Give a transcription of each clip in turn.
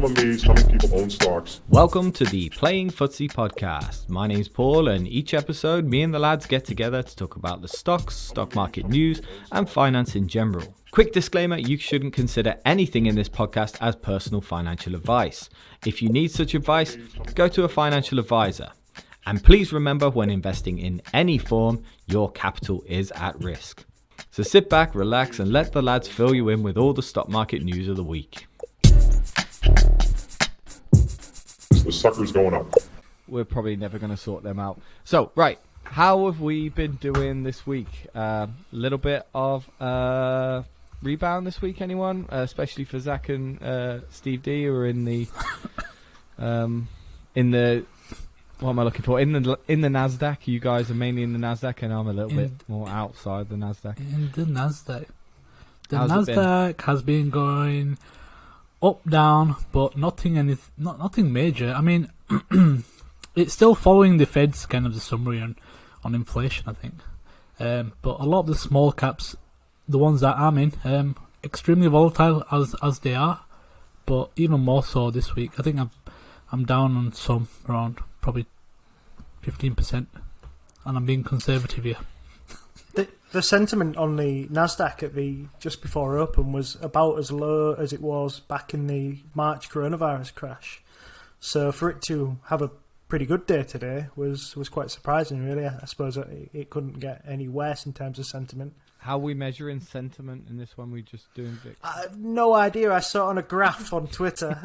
I'm amazed how many people own stocks. Welcome to the Playing FTSE podcast. My name's Paul, and each episode, me and the lads get together to talk about the stocks, stock market news, and finance in general. Quick disclaimer, you shouldn't consider anything in this podcast as personal financial advice. If you need such advice, go to a financial advisor. And please remember, when investing in any form, your capital is at risk. So sit back, relax, and let the lads fill you in with all the stock market news of the week. The sucker's going up. We're probably never going to sort them out. So, right, how have we been doing this week? A little bit of rebound this week, anyone? Especially for Zach and Steve D, who are in the what am I looking for? In the Nasdaq. You guys are mainly in the Nasdaq, and I'm a little bit more outside the Nasdaq. In the Nasdaq, How's it been? Nasdaq has been going up, down, but nothing major. I mean, it's still following the Fed's kind of the summary on inflation, I think. But a lot of the small caps, the ones that I'm in, extremely volatile as they are. But even more so this week. I think I'm down on some around probably 15%, and I'm being conservative here. The sentiment on the Nasdaq at the just before open was about as low as it was back in the March coronavirus crash. So for it to have a pretty good day today was quite surprising, really. I suppose it couldn't get any worse in terms of sentiment. How are we measuring sentiment in this one? We just doing VIX? I have no idea. I saw it on a graph on Twitter.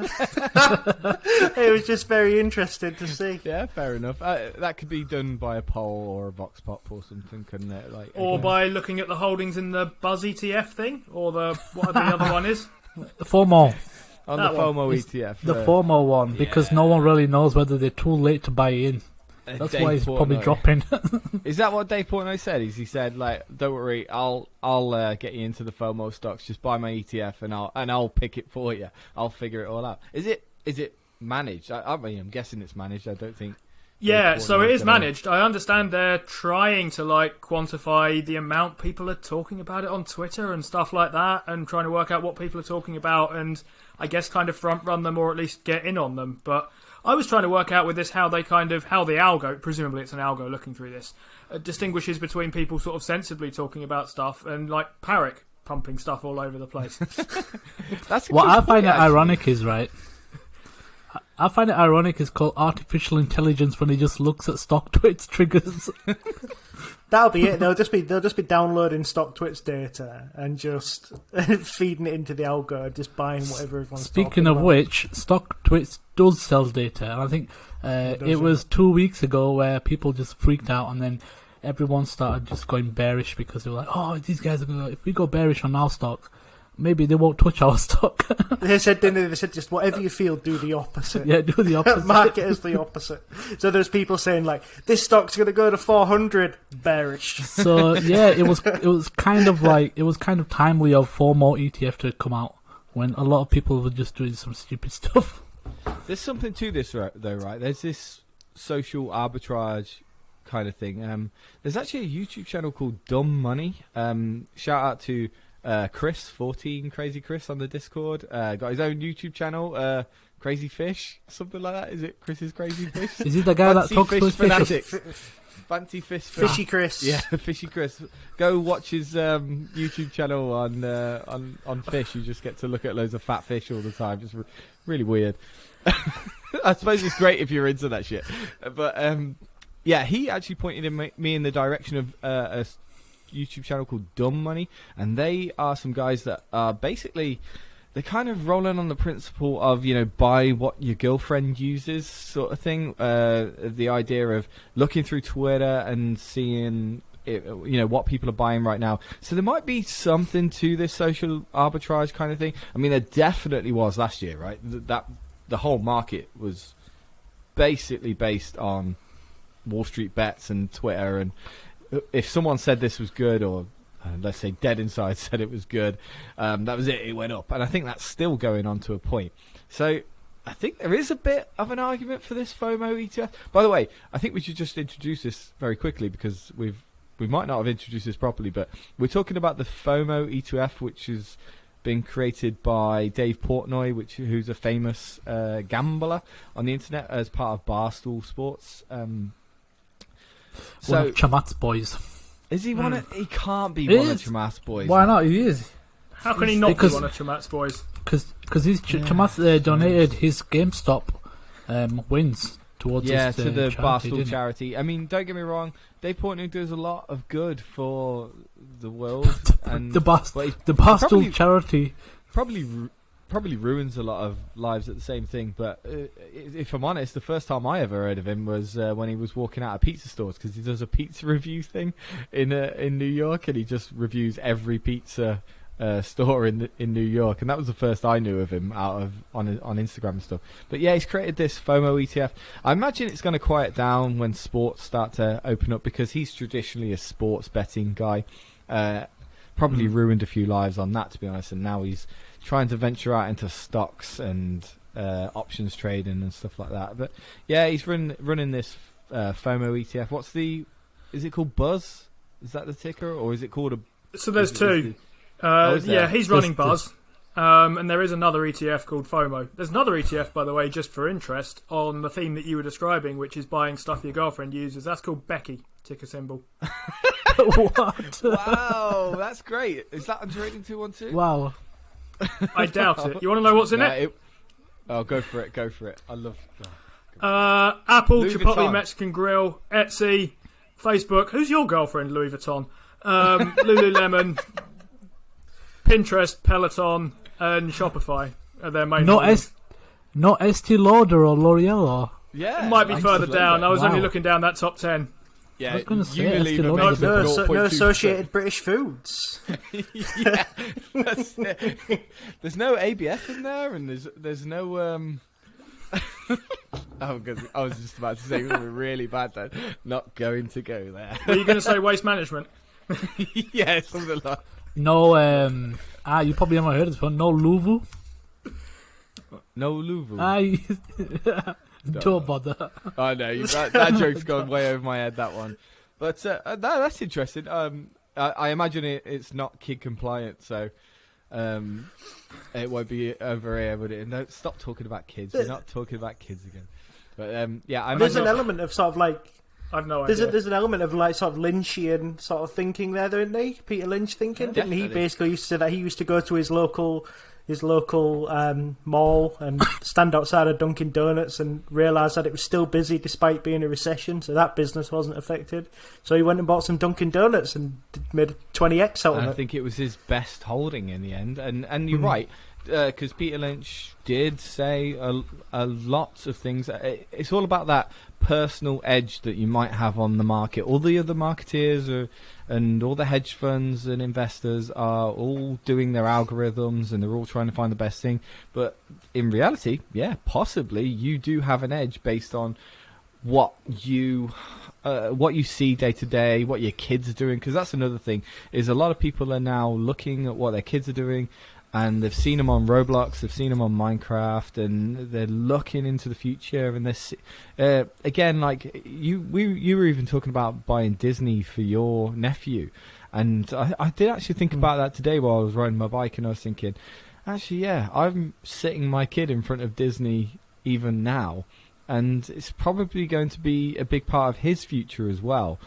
It was just very interesting to see. Yeah, fair enough. That could be done by a poll or a vox pop or something, couldn't it? Or by looking at the holdings in the Buzz ETF thing, or whatever the other one is. The FOMO. On that the one. FOMO ETF. The FOMO one, because no one really knows whether they're too late to buy in. That's Dave why it's probably Portnoy. dropping. Is that what Dave Portnoy said? He said, like, don't worry, I'll get you into the FOMO stocks. Just buy my ETF and I'll pick it for you. I'll figure it all out. Is it managed? I mean, I'm guessing it's managed. I don't think. Yeah, so it is gonna- managed. I understand they're trying to quantify the amount people are talking about it on Twitter and stuff like that, and trying to work out what people are talking about, and I guess kind of front run them or at least get in on them. But I was trying to work out with this how the algo, presumably it's an algo looking through this, distinguishes between people sort of sensibly talking about stuff and like Parrot pumping stuff all over the place. That's a What good I point, find it actually. ironic is, right, I find it ironic is called artificial intelligence when it just looks at stock twits triggers. That'll be it. They'll just be downloading StockTwits data and just feeding it into the algo, just buying whatever everyone's Speaking talking of about. which, StockTwits does sell data, and I think it was 2 weeks ago where people just freaked out, and then everyone started just going bearish because they were like, "Oh, these guys are gonna. If we go bearish on our stock, maybe they won't touch our stock." They said just whatever you feel, do the opposite. Yeah, do the opposite. Market as the opposite. So there's people saying like, this stock's going to go to 400, bearish. So yeah, it was kind of timely of FOMO ETF to come out when a lot of people were just doing some stupid stuff. There's something to this, though, right? There's this social arbitrage kind of thing. There's actually a YouTube channel called Dumb Money. Shout out to Chris, 14 Crazy Chris on the Discord. Got his own YouTube channel, Crazy Fish, something like that. Is it Chris's Crazy Fish? Is he the guy that Fancy talks Fish to his fish? Fanatics. Fancy Fish. Fishy Chris. Yeah, Fishy Chris. Go watch his YouTube channel on fish. You just get to look at loads of fat fish all the time. Just really weird. I suppose it's great if you're into that shit. But yeah, he actually pointed me in the direction of a YouTube channel called Dumb Money, and they are some guys that are basically, they're kind of rolling on the principle of, buy what your girlfriend uses sort of thing. The idea of looking through Twitter and seeing what people are buying right now. So there might be something to this social arbitrage kind of thing. I mean, there definitely was last year, right? That the whole market was basically based on Wall Street bets and Twitter, and if someone said this was good, or let's say Dead Inside said it was good, that was it. It went up, and I think that's still going on to a point. So I think there is a bit of an argument for this FOMO ETF. By the way, I think we should just introduce this very quickly because we might not have introduced this properly, but we're talking about the FOMO ETF, which is been created by Dave Portnoy, who's a famous gambler on the internet as part of Barstool Sports. One of Chamat's boys. Is he one of... He can't be He one of is. Chamat's boys. Why not? He is. How can he not Because- be one of Chamat's boys? Because he's Chamat donated his GameStop wins towards Yeah, his, to the charity, Barstool didn't he? charity. I mean, don't get me wrong. Dave Portnoy does a lot of good for the world. And The but he Barstool probably- charity. probably ruins a lot of lives at the same thing. But if I'm honest, the first time I ever heard of him was when he was walking out of pizza stores, because he does a pizza review thing in New York, and he just reviews every pizza store in New York, and that was the first I knew of him on Instagram and stuff. But yeah, he's created this FOMO ETF. I imagine it's going to quiet down when sports start to open up, because he's traditionally a sports betting guy. Probably ruined a few lives on that, to be honest, and now he's trying to venture out into stocks and options trading and stuff like that. But yeah, he's running this FOMO ETF. Is it called Buzz? Is that the ticker, or is it called a? So there's is two. is there? Yeah, he's running Buzz. And there is another ETF called FOMO. There's another ETF, by the way, just for interest, on the theme that you were describing, which is buying stuff your girlfriend uses. That's called Becky, ticker symbol. What? Wow, that's great. Is that on Trading 212? Wow. I doubt it. You want to know what's in it? Oh, go for it. Go for it. I love. Apple, Louis Chipotle Vuitton. Mexican Grill, Etsy, Facebook. Who's your girlfriend, Louis Vuitton? Lululemon, Pinterest, Peloton, and Shopify are their main. holdings. Not Estee Lauder or L'Oreal or. Yeah, It might be I further just love down. that. I was only Wow. looking down that top 10. Yeah, I was gonna say, Unilever Estee Lauder. makes No, up 0.2%. Associated British Foods. Yeah, that's it. There's no ABF in there, and there's no oh, because I was just about to say something really bad then. Not going to go there. Were you going to say waste management? Yeah, something like. No, you probably haven't heard of this one. No Louvu. No Louvre. Don't bother. I know that joke's gone way over my head. That one, but that's interesting. I imagine it's not kid compliant, so it won't be over here. Would it? No, stop talking about kids. We're not talking about kids again. But yeah, There's an element of sort of like I've no idea. there's an element of like sort of Lynchian sort of thinking there, isn't there? Peter Lynch thinking, didn't he? Definitely. Basically used to say that he used to go to his local mall and stand outside of Dunkin' Donuts and realise that it was still busy despite being a recession, so that business wasn't affected. So he went and bought some Dunkin' Donuts and made 20x out And of I it. think it was his best holding in the end. And you're right, because Peter Lynch did say a lot of things. It's all about that personal edge that you might have on the market. All the other marketeers and all the hedge funds and investors are all doing their algorithms, and they're all trying to find the best thing. But in reality, yeah, possibly you do have an edge based on what you see day to day, what your kids are doing. Because that's another thing, is a lot of people are now looking at what their kids are doing, and they've seen them on Roblox, they've seen them on Minecraft, and they're looking into the future. And they're again, like you were even talking about buying Disney for your nephew, and I did actually think about that today while I was riding my bike, and I was thinking, actually, yeah, I'm sitting my kid in front of Disney even now, and it's probably going to be a big part of his future as well,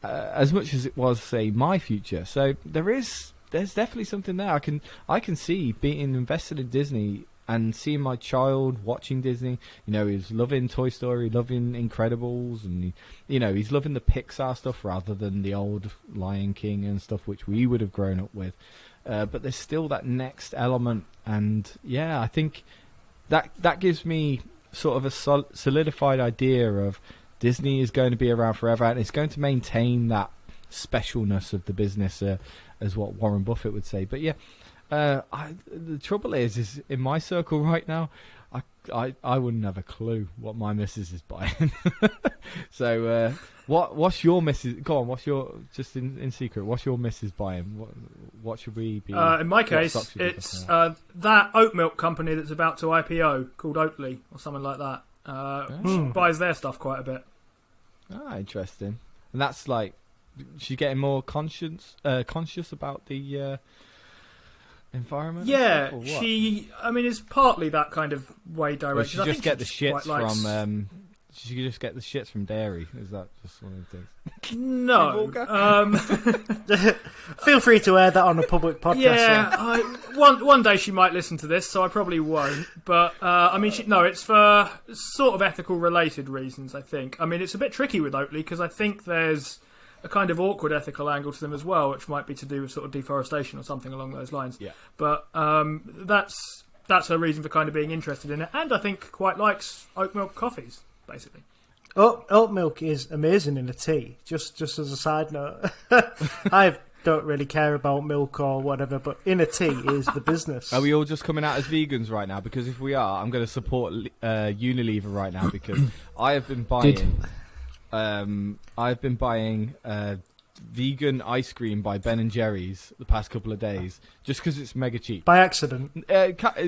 as much as it was, say, my future. So there's definitely something there. I can see being invested in Disney and seeing my child watching Disney. You know, he's loving Toy Story, loving Incredibles, and he's loving the Pixar stuff rather than the old Lion King and stuff which we would have grown up with. But there's still that next element, and yeah, I think that gives me sort of a solidified idea of Disney is going to be around forever, and it's going to maintain that specialness of the business, as what Warren Buffett would say. But yeah, the trouble is in my circle right now, I wouldn't have a clue what my missus is buying. So what's your missus? Go on, what's your, just in secret, what's your missus buying? What should we be? In my what case, stocks should we be it's looking at? that oat milk company that's about to IPO called Oatly or something like that. Buys their stuff quite a bit. Interesting. And that's like, she's getting more conscious about the environment? Yeah, or what? I mean, it's partly that kind of way Well, direction. she I just think get the she shits quite likes- from. She could just get the shits from dairy. Is that just one of the things? No. Feel free to air that on a public podcast. Yeah, one day she might listen to this, so I probably won't. But I mean, it's for sort of ethical related reasons. I think. I mean, it's a bit tricky with Oatly because I think there's a kind of awkward ethical angle to them as well, which might be to do with sort of deforestation or something along those lines. Yeah. But that's her reason for kind of being interested in it, and I think quite likes oat milk coffees, basically. Oat milk is amazing in a tea. Just as a side note, I don't really care about milk or whatever, but in a tea is the business. Are we all just coming out as vegans right now? Because if we are, I'm going to support Unilever right now because I have been buying. I've been buying vegan ice cream by Ben and Jerry's the past couple of days just because it's mega cheap. By accident.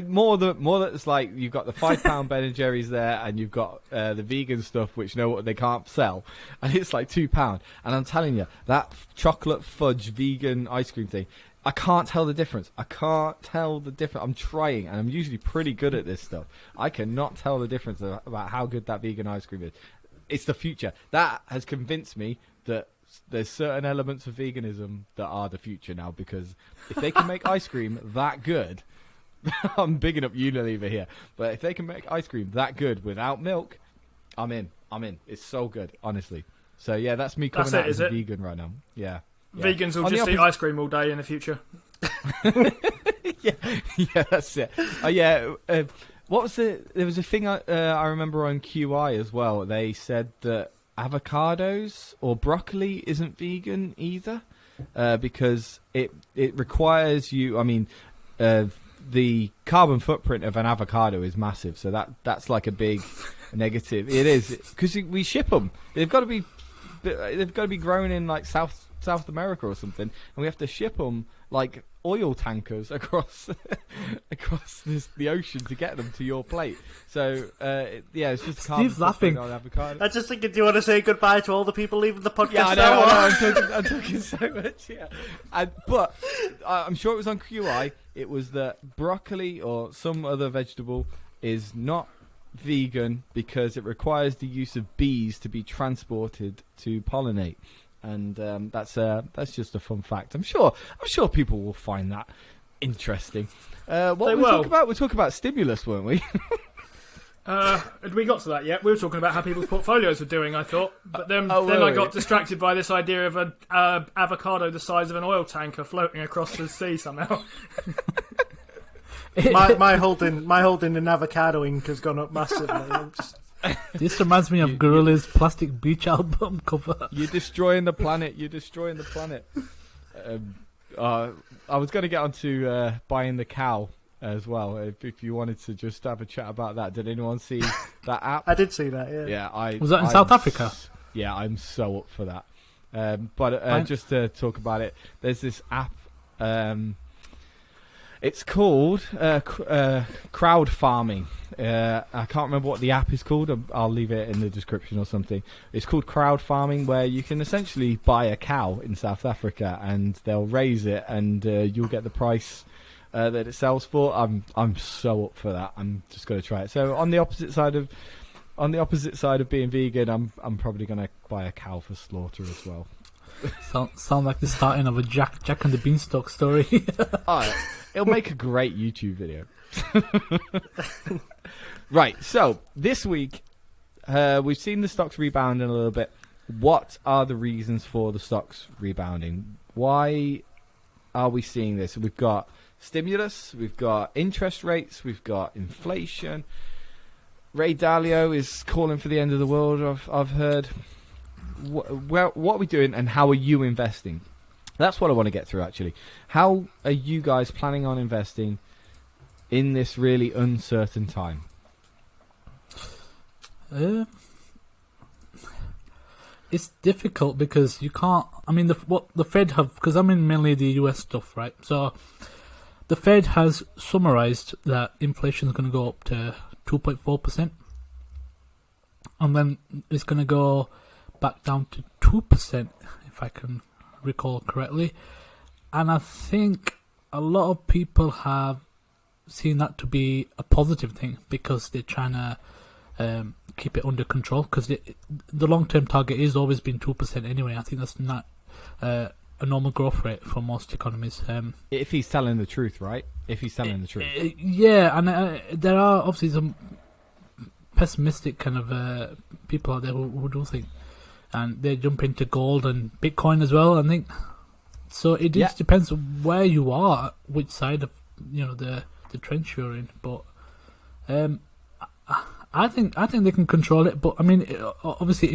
More that it's like you've got the £5 Ben and Jerry's there, and you've got the vegan stuff which they can't sell, and it's like £2. And I'm telling you, that chocolate fudge vegan ice cream thing, I can't tell the difference. I'm trying, and I'm usually pretty good at this stuff. I cannot tell the difference about how good that vegan ice cream is. It's the future. That has convinced me that there's certain elements of veganism that are the future now, because if they can make ice cream that good, I'm bigging up Unilever here, but if they can make ice cream that good without milk, I'm in. It's so good, honestly. So yeah, that's me coming out as a vegan right now. Yeah. Vegans will just eat ice cream all day in the future. yeah, that's it. What was there was a thing I remember on QI as well. They said that avocados or broccoli isn't vegan either, because it requires you. I mean, the carbon footprint of an avocado is massive, so that's like a big negative. It is because we ship them. They've got to be grown in like South America or something, and we have to ship them like oil tankers across the ocean to get them to your plate. So it's just carbon Steve's laughing on avocado. I just thinking, do you want to say goodbye to all the people leaving the podcast? Yeah, I know. I'm talking so much. Yeah, but I'm sure it was on QI. It was that broccoli or some other vegetable is not vegan because it requires the use of bees to be transported to pollinate. And that's just a fun fact. I'm sure people will find that interesting. We'll talk about stimulus, weren't we? Had we got to that yet? We were talking about how people's portfolios were doing, I thought. But then I got distracted by this idea of an avocado the size of an oil tanker floating across the sea somehow. my holding in avocado ink has gone up massively. This reminds me of Gorilla's plastic beach album cover. You're destroying the planet. I was going to get onto buying the cow as well. If you wanted to just have a chat about that, did anyone see that app? I did see that. Yeah. Yeah, was that in South Africa? Yeah, I'm so up for that. But just to talk about it, there's this app. It's called crowd farming. I can't remember what the app is called. I'll leave it in the description or something. It's called crowd farming, where you can essentially buy a cow in South Africa and they'll raise it, and you'll get the price that it sells for. I'm so up for that. I'm just going to try it. So on the opposite side of being vegan, I'm probably going to buy a cow for slaughter as well. Sound like the starting of a Jack and the Beanstalk story. It'll make a great YouTube video. Right, so this week we've seen the stocks rebounding a little bit. What are the reasons for the stocks rebounding? Why are we seeing this? We've got stimulus, we've got interest rates, we've got inflation. Ray Dalio is calling for the end of the world, I've heard. What are we doing, and how are you investing? That's what I want to get through, actually. How are you guys planning on investing in this really uncertain time? It's difficult because you can't. I mean, what the Fed have, because I'm in mainly the US stuff, right? So the Fed has summarized that inflation is going to go up to 2.4%, and then it's going to go back down to 2%, if I can recall correctly. And I think a lot of people have seen that to be a positive thing because they're trying to keep it under control. Because the long-term target is always been 2% anyway. I think that's not a normal growth rate for most economies. If he's telling the truth, right? If he's telling the truth. Yeah, and there are obviously some pessimistic kind of people out there who do think, and they jump into gold and Bitcoin as well. I think so. It just depends on where you are, which side of the trench you're in. But I think they can control it. But I mean, obviously,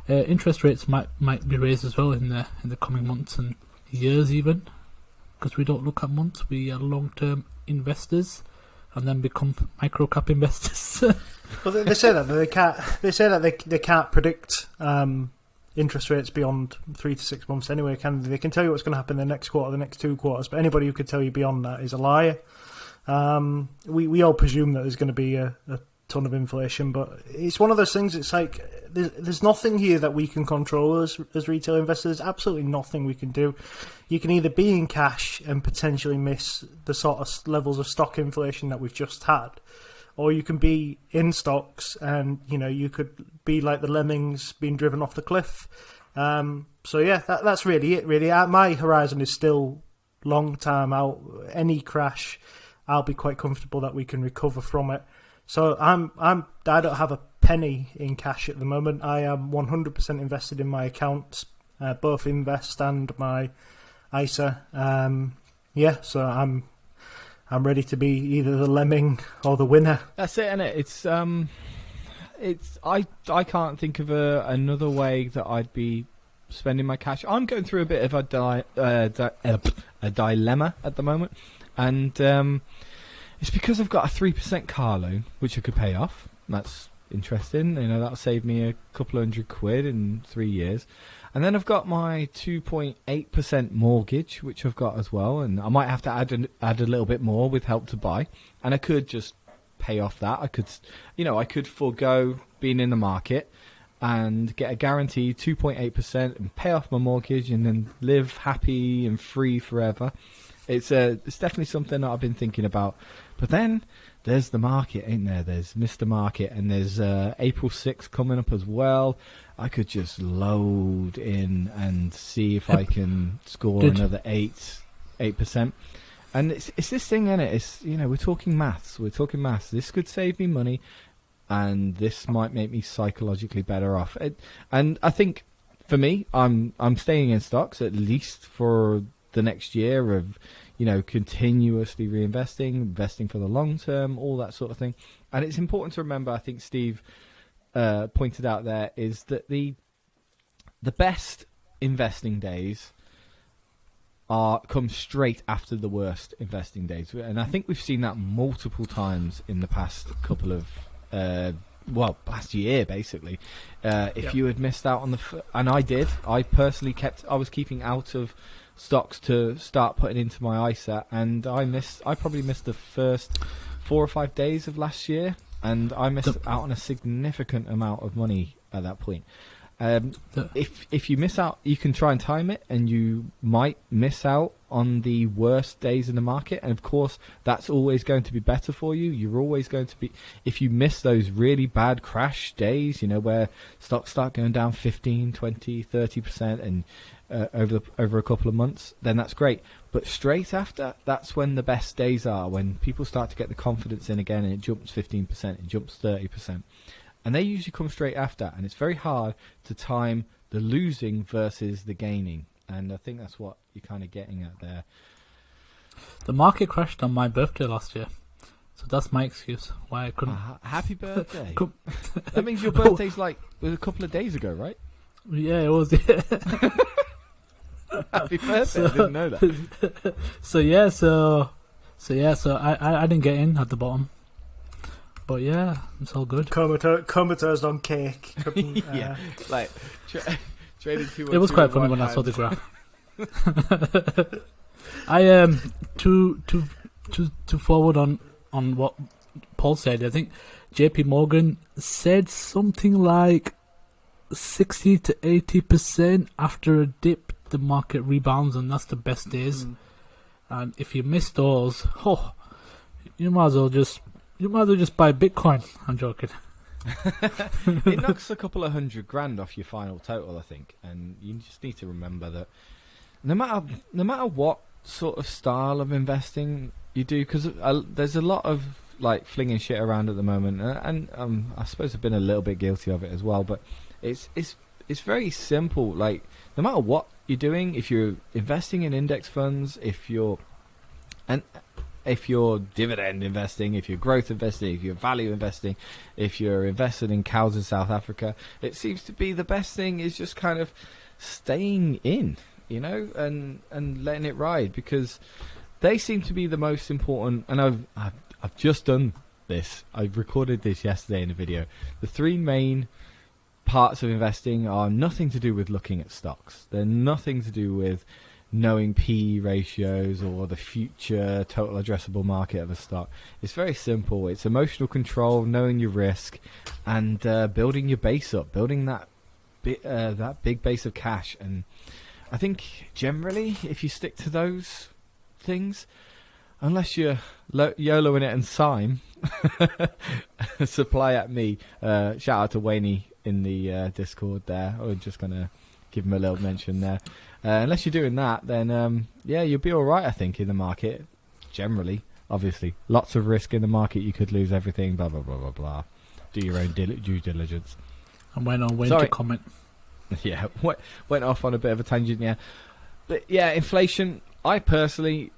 interest rates might be raised as well in the coming months and years, even because we don't look at months. We are long-term investors, and then become micro-cap investors. Well, they say that they can't. They say that they can't predict interest rates beyond 3 to 6 months. Anyway, can they? They can tell you what's going to happen in the next quarter, the next 2 quarters. But anybody who could tell you beyond that is a liar. We all presume that there's going to be a ton of inflation, but it's one of those things. It's like there's nothing here that we can control as retail investors. Absolutely nothing we can do. You can either be in cash and potentially miss the sort of levels of stock inflation that we've just had, or you can be in stocks and you could be like the lemmings being driven off the cliff. So yeah, that's really it. Really, my horizon is still long time out. Any crash, I'll be quite comfortable that we can recover from it. So I don't have a penny in cash at the moment. I am 100% invested in my accounts, both Invest and my ISA. So I'm ready to be either the lemming or the winner. That's it, isn't it? I can't think of another way that I'd be spending my cash. I'm going through a bit of a dilemma at the moment, and it's because I've got a 3% car loan which I could pay off. That's interesting. That'll save me a couple £100 in 3 years. And then I've got my 2.8% mortgage, which I've got as well, and I might have to add a little bit more with Help to Buy. And I could just pay off that. I could forego being in the market and get a guaranteed 2.8% and pay off my mortgage and then live happy and free forever. It's definitely something that I've been thinking about. But then there's the market, ain't there? There's Mr. Market, and there's April 6th coming up as well. I could just load in and see if I can score another 8%. And it's this thing, isn't it? It's we're talking maths. This could save me money, and this might make me psychologically better off. And I think for me, I'm staying in stocks at least for the next year of continuously investing for the long term, all that sort of thing. And it's important to remember, I think Steve pointed out there, is that the best investing days come straight after the worst investing days, and I think we've seen that multiple times in the past couple of past year basically. If you had missed out on and I personally was keeping out of stocks to start putting into my ISA, and I probably missed the first 4 or 5 days of last year, and I missed out on a significant amount of money at that point. If you miss out, you can try and time it, and you might miss out on the worst days in the market, and of course that's always going to be better for you. You're always going to be, if you miss those really bad crash days, where stocks start going down 15, 20, 30% and over a couple of months, then that's great. But straight after, that's when the best days are, when people start to get the confidence in again, and it jumps 15%, it jumps 30%. And they usually come straight after, and it's very hard to time the losing versus the gaining. And I think that's what you're kind of getting at there. The market crashed on my birthday last year, so that's my excuse why I couldn't. Happy birthday! That means your birthday's like a couple of days ago, right? Yeah, it was. Yeah. Happy birthday! I didn't know that. So I didn't get in at the bottom. But yeah, it's all good. Comatose on cake. Yeah, like trading 2 It was quite funny when I saw the graph. I to forward on what Paul said. I think JP Morgan said something like 60 to 80% after a dip, the market rebounds, and that's the best days. And if you miss those, you might as well just buy Bitcoin. I'm joking. It knocks a couple of $100,000 off your final total, I think, and you just need to remember that no matter what sort of style of investing you do, because there's a lot of like flinging shit around at the moment, and I suppose I've been a little bit guilty of it as well. But it's very simple. Like, no matter what you're doing, if you're investing in index funds, if you're dividend investing, if you're growth investing, if you're value investing, if you're invested in cows in South Africa, it seems to be the best thing is just kind of staying in, and letting it ride, because they seem to be the most important. And I've just done this. I recorded this yesterday in a video. The three main parts of investing are nothing to do with looking at stocks. They're nothing to do with knowing P ratios or the future total addressable market of a stock. It's very simple. It's emotional control, knowing your risk, and building your base up, building that big base of cash. And I think generally, if you stick to those things, unless you're YOLOing it and Syme, supply at me. Shout out to Wayne in the Discord there. I'm just going to give him a little mention there. Unless you're doing that, then you'll be all right, I think, in the market. Generally, obviously, lots of risk in the market. You could lose everything. Blah blah blah blah blah. Do your own due diligence. And went on when to comment. Yeah, went off on a bit of a tangent. Yeah, but yeah, inflation. I personally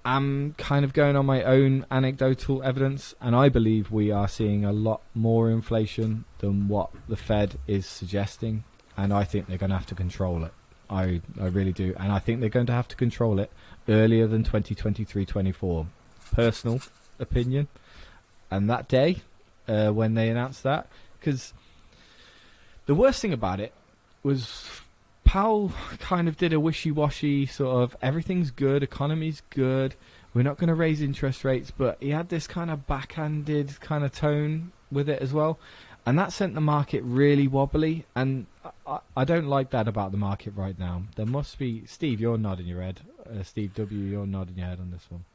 am kind of going on my own anecdotal evidence, and I believe we are seeing a lot more inflation than what the Fed is suggesting, and I think they're going to have to control it. I really do, and I think they're going to have to control it earlier than 2023-24. Personal opinion. And that day, when they announced that, because the worst thing about it was Powell kind of did a wishy-washy sort of, everything's good, economy's good, we're not going to raise interest rates, but he had this kind of backhanded kind of tone with it as well. And that sent the market really wobbly, and I don't like that about the market right now. There must be... Steve, you're nodding your head. Steve W., you're nodding your head on this one.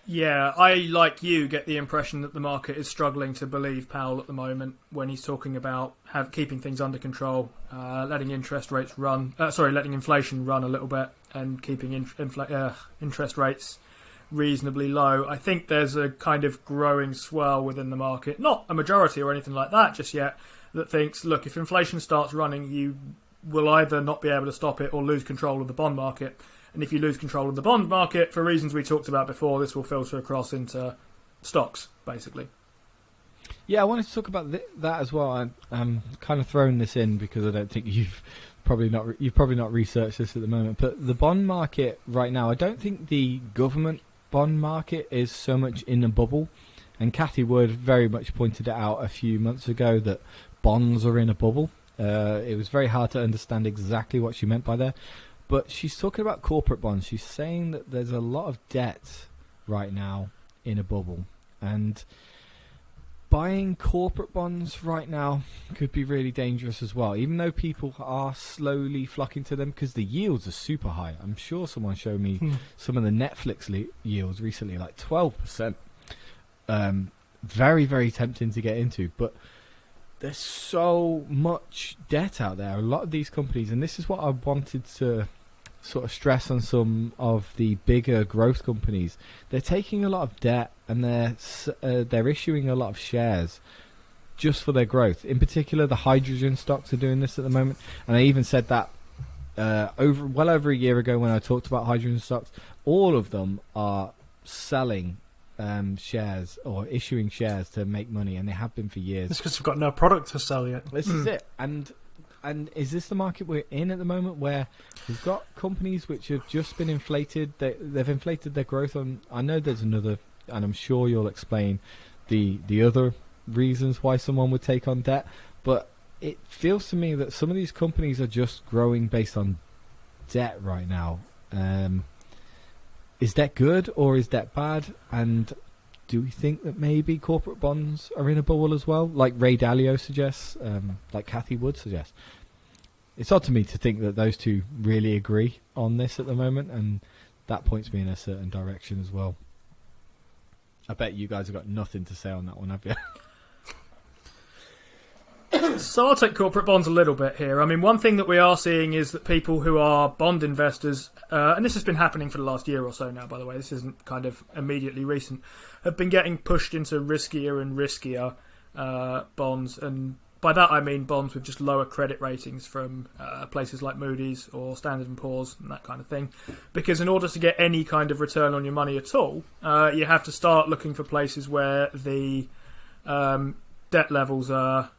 Yeah, I, like you, get the impression that the market is struggling to believe Powell at the moment when he's talking about keeping things under control, letting letting inflation run a little bit, and keeping interest rates reasonably low. I think there's a kind of growing swell within the market, not a majority or anything like that just yet, that thinks, look, if inflation starts running, you will either not be able to stop it or lose control of the bond market. And if you lose control of the bond market, for reasons we talked about before, this will filter across into stocks, basically. Yeah, I wanted to talk about that as well. I'm kind of throwing this in because I don't think you've probably not researched this at the moment. But the bond market right now, I don't think the government bond market is so much in a bubble. And Cathy Wood very much pointed it out a few months ago that bonds are in a bubble. It was very hard to understand exactly what she meant by that. But she's talking about corporate bonds. She's saying that there's a lot of debt right now in a bubble. And buying corporate bonds right now could be really dangerous as well, even though people are slowly flocking to them because the yields are super high. I'm sure someone showed me some of the Netflix yields recently, like 12%. Very, very tempting to get into. But there's so much debt out there. A lot of these companies, and this is what I wanted to sort of stress on some of the bigger growth companies. They're taking a lot of debt and they're issuing a lot of shares just for their growth. In particular, the hydrogen stocks are doing this at the moment. And I even said that well over a year ago when I talked about hydrogen stocks. All of them are selling shares or issuing shares to make money, and they have been for years. It's because we've got no product to sell yet. This is it. And is this the market we're in at the moment, where we've got companies which have just been inflated? They've inflated their growth on. I know there's another, and I'm sure you'll explain the other reasons why someone would take on debt. But it feels to me that some of these companies are just growing based on debt right now. Is that good or is that bad? And do we think that maybe corporate bonds are in a bubble as well, like Ray Dalio suggests, like Cathy Wood suggests? It's odd to me to think that those two really agree on this at the moment, and that points me in a certain direction as well. I bet you guys have got nothing to say on that one, have you? So I'll take corporate bonds a little bit here. I mean, one thing that we are seeing is that people who are bond investors, and this has been happening for the last year or so now, by the way, this isn't kind of immediately recent, have been getting pushed into riskier and riskier bonds. And by that I mean bonds with just lower credit ratings from places like Moody's or Standard & Poor's and that kind of thing. Because in order to get any kind of return on your money at all, you have to start looking for places where the debt levels are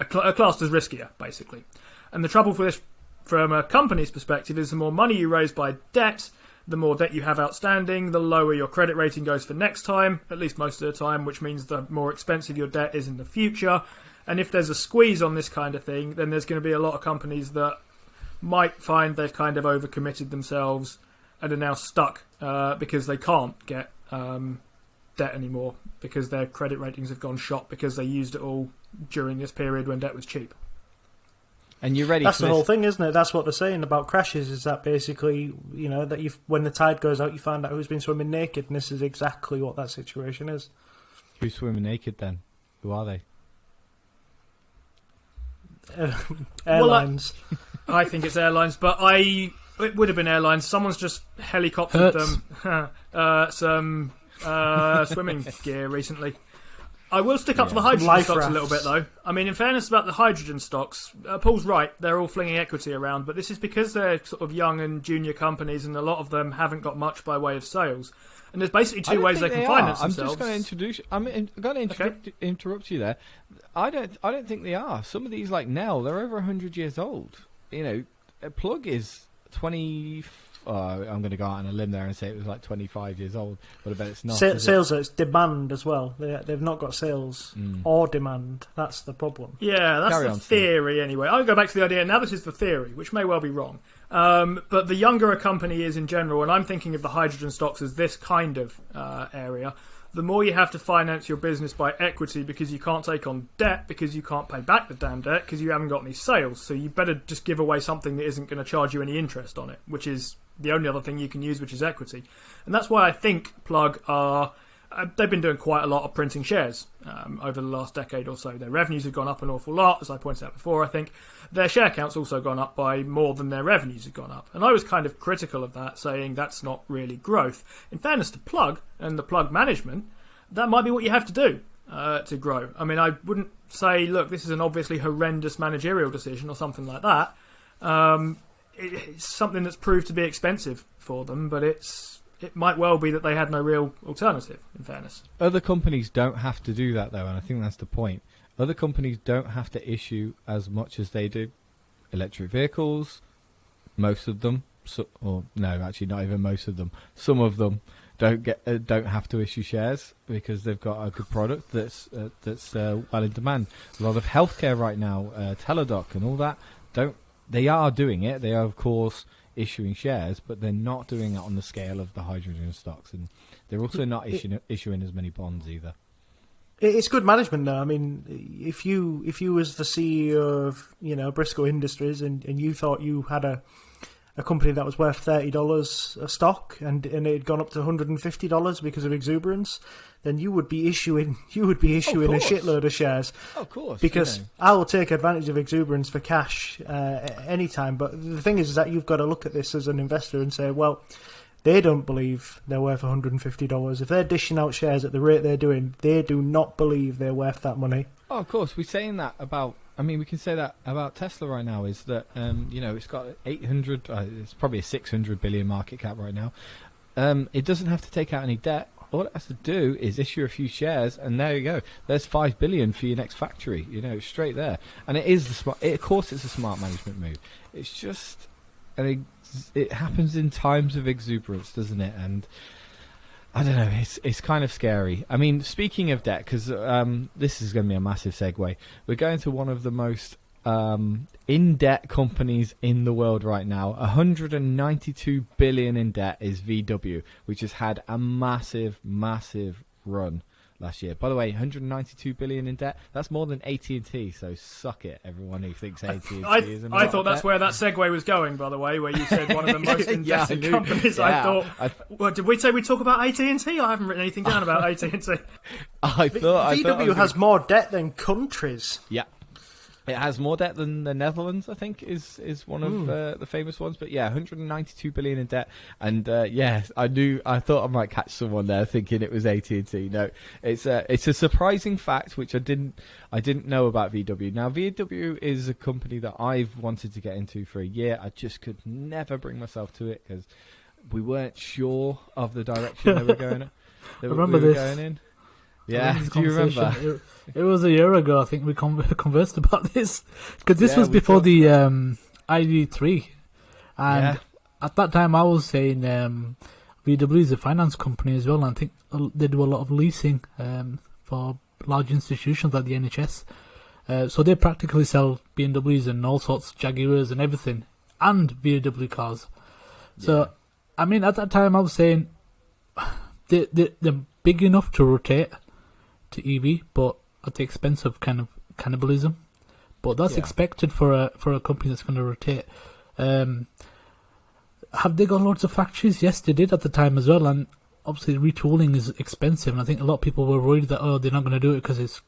classed as riskier, basically. And the trouble for this, from a company's perspective, is the more money you raise by debt, the more debt you have outstanding, the lower your credit rating goes for next time, at least most of the time, which means the more expensive your debt is in the future. And if there's a squeeze on this kind of thing, then there's going to be a lot of companies that might find they've kind of overcommitted themselves and are now stuck because they can't get debt anymore, because their credit ratings have gone shot because they used it all during this period when debt was cheap. And you're ready. That's for the this. whole thing, isn't it? That's what they're saying about crashes. Is that basically, that when the tide goes out, you find out who's been swimming naked, and this is exactly what that situation is. Who's swimming naked then? Who are they? Airlines. Well, I think it's airlines, but it would have been airlines. Someone's just helicoptered them some swimming gear recently. I will stick up for the hydrogen Life stocks rafts. a little bit, though. I mean, in fairness about the hydrogen stocks, Paul's right. They're all flinging equity around, but this is because they're sort of young and junior companies, and a lot of them haven't got much by way of sales. And there's basically two ways they can finance themselves. I'm just going to introduce. I'm going to interrupt you there. I don't think they are. Some of these, like Nell, they're over 100 years old. A Plug is 20. I'm going to go out on a limb there and say it was like 25 years old, but I bet it's not. Sales, it's demand as well. They've not got sales or demand. That's the problem. Yeah, that's Carry the on, theory anyway. I'll go back to the idea. Now this is the theory, which may well be wrong. But the younger a company is in general, and I'm thinking of the hydrogen stocks as this kind of area, the more you have to finance your business by equity because you can't take on debt because you can't pay back the damn debt because you haven't got any sales. So you better just give away something that isn't going to charge you any interest on it, which is the only other thing you can use, which is equity. And that's why I think Plug are... they've been doing quite a lot of printing shares over the last decade or so. Their revenues have gone up an awful lot, as I pointed out before, I think. Their share count's also gone up by more than their revenues have gone up. And I was kind of critical of that, saying that's not really growth. In fairness to Plug and the Plug management, that might be what you have to do to grow. I mean, I wouldn't say, look, this is an obviously horrendous managerial decision or something like that. It's something that's proved to be expensive for them, but it might well be that they had no real alternative, in fairness. Other companies don't have to do that, though, and I think that's the point. Other companies don't have to issue as much as they do. Electric vehicles, most of them, actually not even most of them. Some of them don't have to issue shares because they've got a good product that's well in demand. A lot of healthcare right now, Teladoc and all that, they are doing it. They are, of course, issuing shares, but they're not doing it on the scale of the hydrogen stocks, and they're also not issuing as many bonds either. It's good management, though. I mean, if you was the CEO of Briscoe Industries and you thought you had a company that was worth $30 a stock and it had gone up to $150 because of exuberance, then you would be issuing a shitload of shares. Of course, because I will take advantage of exuberance for cash anytime. But the thing is that you've got to look at this as an investor and say, well, they don't believe they're worth $150. If they're dishing out shares at the rate they're doing, they do not believe they're worth that money. Oh, of course, we're saying that about. I mean, we can say that about Tesla right now. Is that it's got 800. It's probably a 600 billion market cap right now. It doesn't have to take out any debt. All it has to do is issue a few shares, and there you go. There's $5 billion for your next factory. Straight there. And it is the smart. Of course, it's a smart management move. It's just, it happens in times of exuberance, doesn't it? And I don't know. It's kind of scary. I mean, speaking of debt, because this is going to be a massive segue. We're going to one of the most in-debt companies in the world right now. 192 billion in debt is VW, which has had a massive run last year. By the way, 192 billion in debt. That's more than AT&T. So suck it, everyone who thinks AT&T is in a lot I of thought that's debt. where that segue was going. By the way, where you said one of the most invested I knew. companies. Yeah, I thought. Well, did we say we talk about AT&T? I haven't written anything down about AT&T. VW has more debt than countries. Yeah. It has more debt than the Netherlands, I think, is one of the famous ones. But yeah, 192 billion in debt, and I thought I might catch someone there thinking it was AT&T. No, it's a surprising fact which I didn't know about VW. Now VW is a company that I've wanted to get into for a year. I just could never bring myself to it because we weren't sure of the direction they were going. Going in. Yeah, do you remember? It was a year ago, I think we conversed about this. Because this was before the ID3. And at that time I was saying VW is a finance company as well. And I think they do a lot of leasing for large institutions like the NHS. So they practically sell BMWs and all sorts, Jaguars and everything. And VW cars. So, I mean, at that time I was saying they're big enough to rotate to EV, but at the expense of kind of cannibalism. But that's expected for a company that's going to rotate. Have they got loads of factories? Yes, they did at the time as well. And obviously retooling is expensive. And I think a lot of people were worried that they're not going to do it because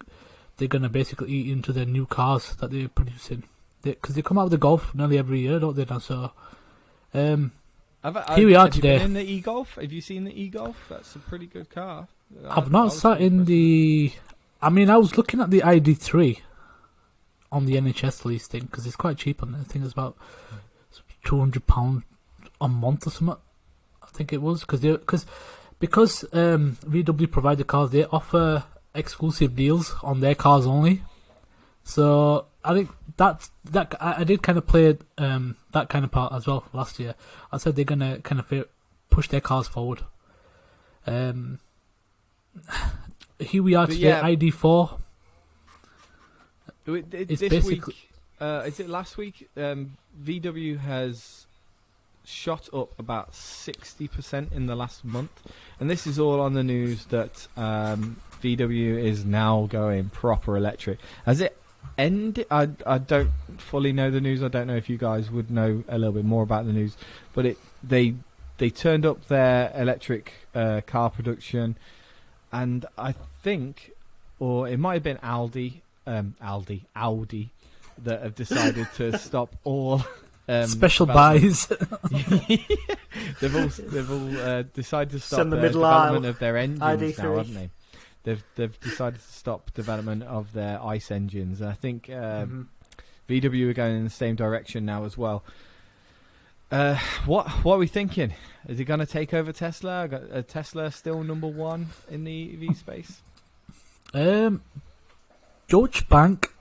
they're going to basically eat into their new cars that they're producing. Because they come out of the Golf nearly every year, don't they? Now, so here we are today. You been in the e-Golf? Have you seen the e-Golf? That's a pretty good car. I've not sat in the... I mean, I was looking at the ID3 on the NHS lease thing because it's quite cheap on it. I think it's about £200 a month or something. I think it was because VW provide the cars, they offer exclusive deals on their cars only. So I think that I did kind of play that kind of part as well last year. I said they're gonna kind of push their cars forward. Here we are today, ID4. This week, is it last week? VW has shot up about 60% in the last month, and this is all on the news that VW is now going proper electric. Has it ended? I don't fully know the news. I don't know if you guys would know a little bit more about the news, but they turned up their electric car production. And I think, or it might have been Audi that have decided to stop all special buys. They've all decided to stop Send the the middle development aisle, of their engines ID3. now, haven't they? They've decided to stop development of their ICE engines. And I think VW are going in the same direction now as well. What are we thinking? Is it going to take over Tesla? Tesla still number one in the EV space? Deutsche Bank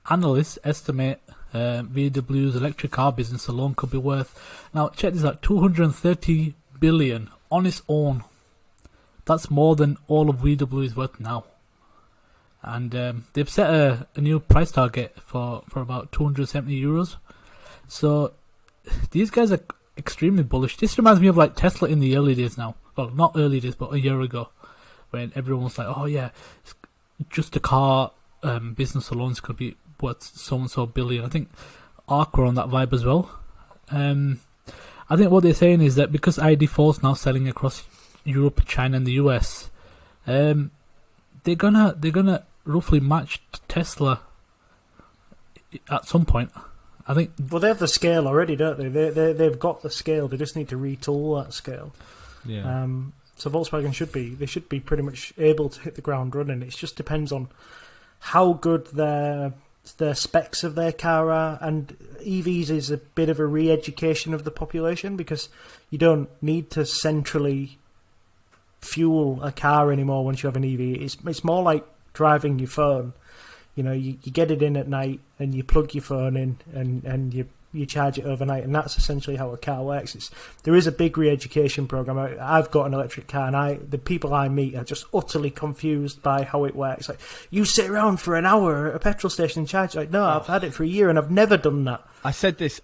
analysts estimate VW's electric car business alone could be worth, now check this out, 230 billion on its own. That's more than all of VW is worth now. And they've set a new price target for about €270. So these guys are extremely bullish. This reminds me of like Tesla in the early days now. Well, not early days, but a year ago, when everyone was like, "Oh yeah, just the car business alone is going to be worth so and so billion." I think ARC were on that vibe as well. I think what they're saying is that because ID4 is now selling across Europe, China, and the US, they're gonna roughly match Tesla at some point. I think. Well, they have the scale already, don't they? They've got the scale. They just need to retool that scale. Yeah. So Volkswagen should be pretty much able to hit the ground running. It just depends on how good their specs of their car are, and EVs is a bit of a re-education of the population because you don't need to centrally fuel a car anymore once you have an EV. It's more like driving your phone. You know, you get it in at night and you plug your phone in and you charge it overnight, and that's essentially how a car works. There is a big re-education program. I've got an electric car, and the people I meet are just utterly confused by how it works. Like, you sit around for an hour at a petrol station and charge. Like, no, I've had it for a year and I've never done that. I said this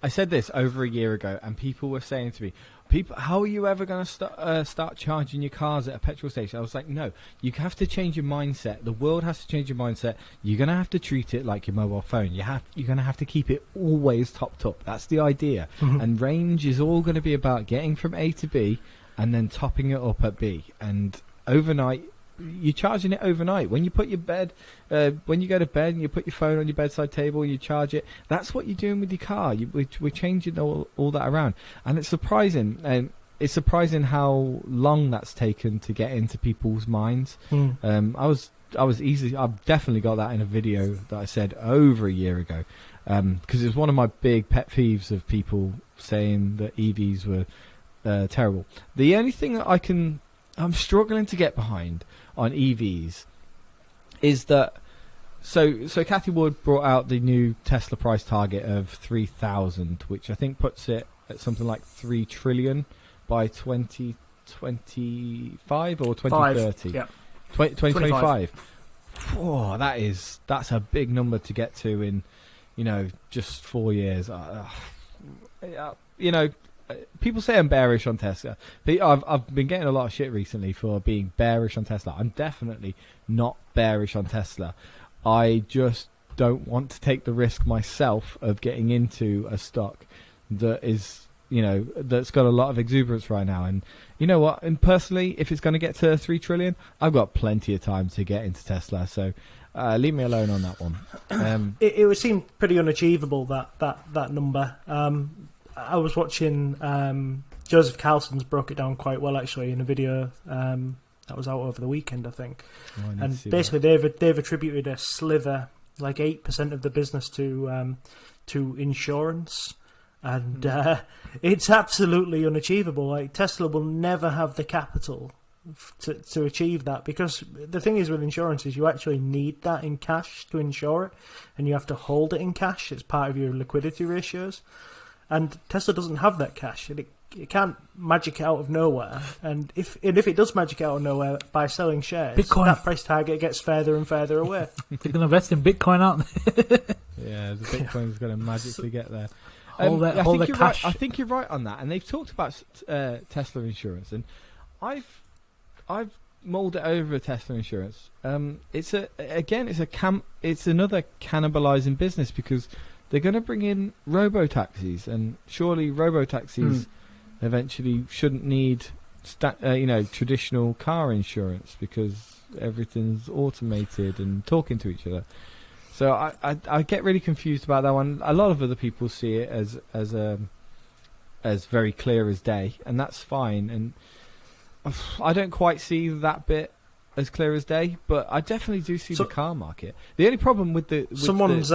over a year ago, and people were saying to me, People, how are you ever going to start charging your cars at a petrol station? I was like, no, you have to change your mindset. The world has to change your mindset. You're going to have to treat it like your mobile phone. You're going to have to keep it always topped up. That's the idea. And range is all going to be about getting from A to B and then topping it up at B. And overnight, you're charging it overnight. When you put your bed, when you go to bed and you put your phone on your bedside table, you charge it. That's what you're doing with your car. We're changing all that around, and it's surprising. And it's surprising how long that's taken to get into people's minds. I've definitely got that in a video that I said over a year ago, because it's one of my big pet peeves of people saying that EVs were terrible. The only thing that I'm struggling to get behind on EVs is that so Cathy Wood brought out the new Tesla price target of 3,000, which I think puts it at something like 3 trillion by 2025 or 2030. Yeah. 2025. Oh, that's a big number to get to in, just 4 years. People say I'm bearish on Tesla. I've been getting a lot of shit recently for being bearish on Tesla. I'm definitely not bearish on Tesla. I just don't want to take the risk myself of getting into a stock that is, that's got a lot of exuberance right now. And you know what? And personally, if it's going to get to 3 trillion, I've got plenty of time to get into Tesla. So leave me alone on that one. It would seem pretty unachievable, that number. I was watching Joseph Carlson's broke it down quite well actually in a video that was out over the weekend, I think. And basically they've attributed a sliver, like 8% of the business to insurance, and it's absolutely unachievable. Like Tesla will never have the capital to achieve that, because the thing is with insurance is you actually need that in cash to insure it, and you have to hold it in cash. It's part of your liquidity ratios. And Tesla doesn't have that cash, and it can't magic it out of nowhere. And if it does magic out of nowhere by selling shares, Bitcoin. that price target gets further and further away. They're going to invest in Bitcoin, aren't they? Yeah, the Bitcoin's going to magically get there. Hold their cash. Right. I think you're right on that. And they've talked about Tesla insurance, and I've mulled it over Tesla insurance. It's another cannibalizing business, because they're going to bring in robo-taxis, and surely robo-taxis eventually shouldn't need traditional car insurance, because everything's automated and talking to each other. So I get really confused about that one. A lot of other people see it as very clear as day, and that's fine. And I don't quite see that bit as clear as day, but I definitely do see the car market. The only problem with someone's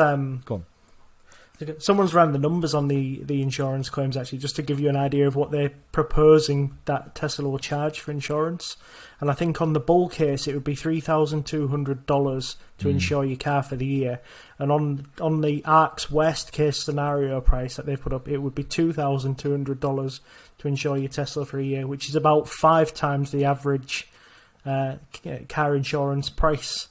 ran the numbers on the insurance claims, actually, just to give you an idea of what they're proposing that Tesla will charge for insurance. And I think on the bull case, it would be $3,200 to insure your car for the year. And on the ARC's worst case scenario price that they've put up, it would be $2,200 to insure your Tesla for a year, which is about 5 times the average car insurance price.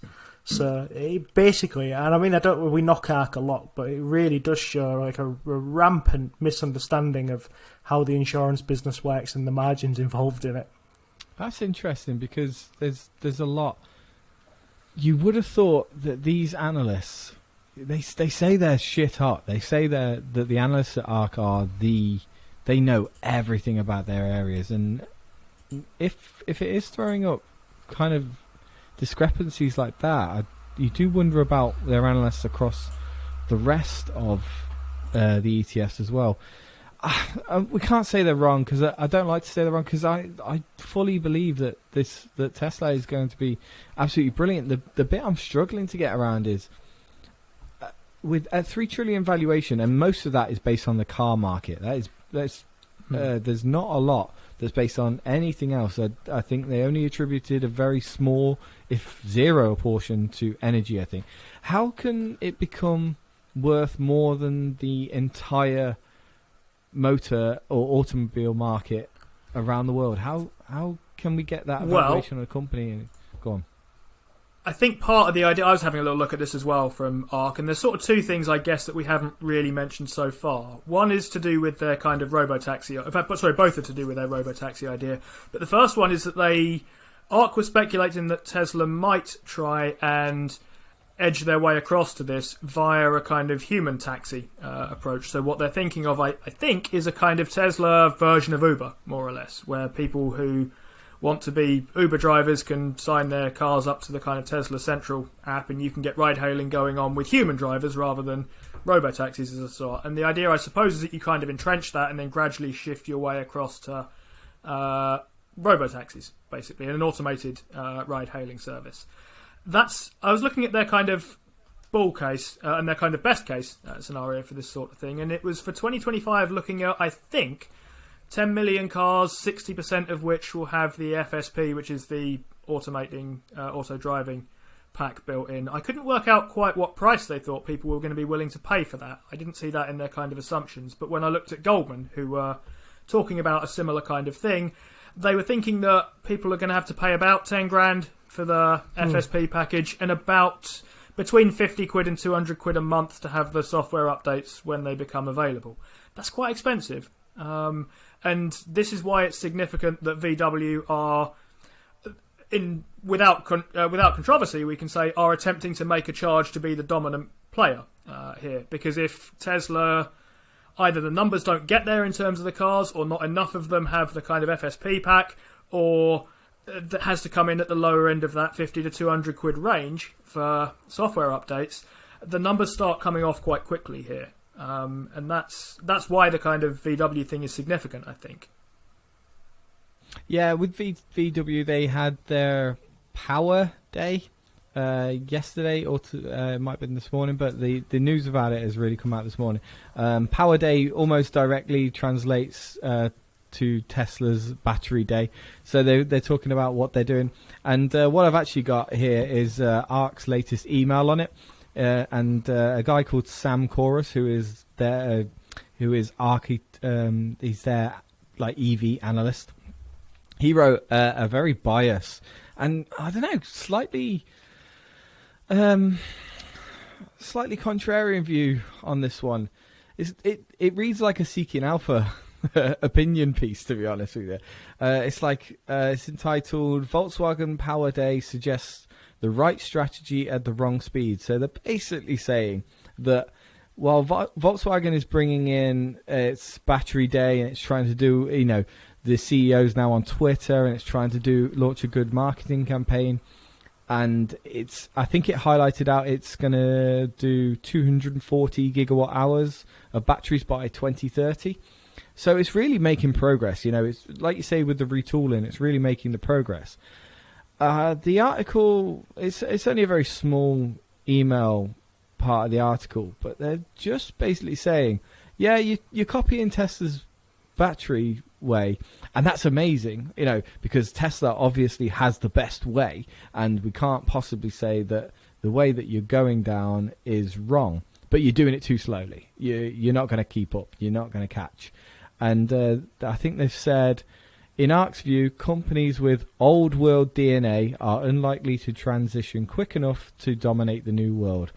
So it basically, and I mean, we knock ARC a lot, but it really does show like a rampant misunderstanding of how the insurance business works and the margins involved in it. That's interesting, because there's a lot. You would have thought that these analysts, they say they're shit hot. They say that the analysts at ARC they know everything about their areas, and if it is throwing up kind of discrepancies like that, you do wonder about their analysts across the rest of the ETFs as well. We can't say they're wrong, because I don't like to say they're wrong, because I fully believe that Tesla is going to be absolutely brilliant. The bit I'm struggling to get around is with a 3 trillion valuation, and most of that is based on the car market. There's not a lot that's based on anything else. I think they only attributed a very small, if zero, portion to energy, I think. How can it become worth more than the entire motor or automobile market around the world? How can we get that valuation on a company? Go on. I think part of the idea, I was having a little look at this as well from ARC, and there's sort of two things, I guess, that we haven't really mentioned so far. One is to do with their kind of robotaxi, in fact, sorry, both are to do with their robotaxi idea. But the first one is that ARC was speculating that Tesla might try and edge their way across to this via a kind of human taxi approach. So what they're thinking of, I think, is a kind of Tesla version of Uber, more or less, where people who want to be Uber drivers can sign their cars up to the kind of Tesla Central app, and you can get ride-hailing going on with human drivers rather than robo-taxis as a sort. And the idea, I suppose, is that you kind of entrench that and then gradually shift your way across to robo-taxis, basically, and an automated ride-hailing service. I was looking at their kind of bull case and their kind of best case scenario for this sort of thing, and it was for 2025 looking at, I think, 10 million cars, 60% of which will have the FSP, which is the auto-driving pack built in. I couldn't work out quite what price they thought people were going to be willing to pay for that. I didn't see that in their kind of assumptions. But when I looked at Goldman, who were talking about a similar kind of thing, they were thinking that people are going to have to pay about 10 grand for the FSP package and about between 50 quid and 200 quid a month to have the software updates when they become available. That's quite expensive. And this is why it's significant that VW are, without controversy, we can say, are attempting to make a charge to be the dominant player here. Because if Tesla, either the numbers don't get there in terms of the cars, or not enough of them have the kind of FSP pack, or that has to come in at the lower end of that 50 to 200 quid range for software updates, the numbers start coming off quite quickly here. And that's why the kind of VW thing is significant, I think. Yeah, with VW, they had their Power Day yesterday, or it might have been this morning, but the news about it has really come out this morning. Power Day almost directly translates to Tesla's Battery Day. So they're talking about what they're doing. And what I've actually got here is ARC's latest email on it. And a guy called Sam Chorus, he's their like EV analyst. He wrote a very biased and I don't know, slightly contrarian view on this one. It reads like a Seeking Alpha opinion piece, to be honest with you. It's entitled "Volkswagen Power Day Suggests the Right Strategy at the Wrong Speed." So they're basically saying that while Volkswagen is bringing in its Battery Day and it's trying to do, the CEO's now on Twitter and it's trying to launch a good marketing campaign, and I think it highlighted out it's going to do 240 gigawatt hours of batteries by 2030. So it's really making progress. It's like you say with the retooling, it's really making the progress. The article, it's only a very small email part of the article, but they're just basically saying, yeah, you're copying Tesla's battery way, and that's amazing, because Tesla obviously has the best way, and we can't possibly say that the way that you're going down is wrong, but you're doing it too slowly. You're not going to keep up. You're not going to catch. And I think they've said, in ARC's view, companies with old world DNA are unlikely to transition quick enough to dominate the new world.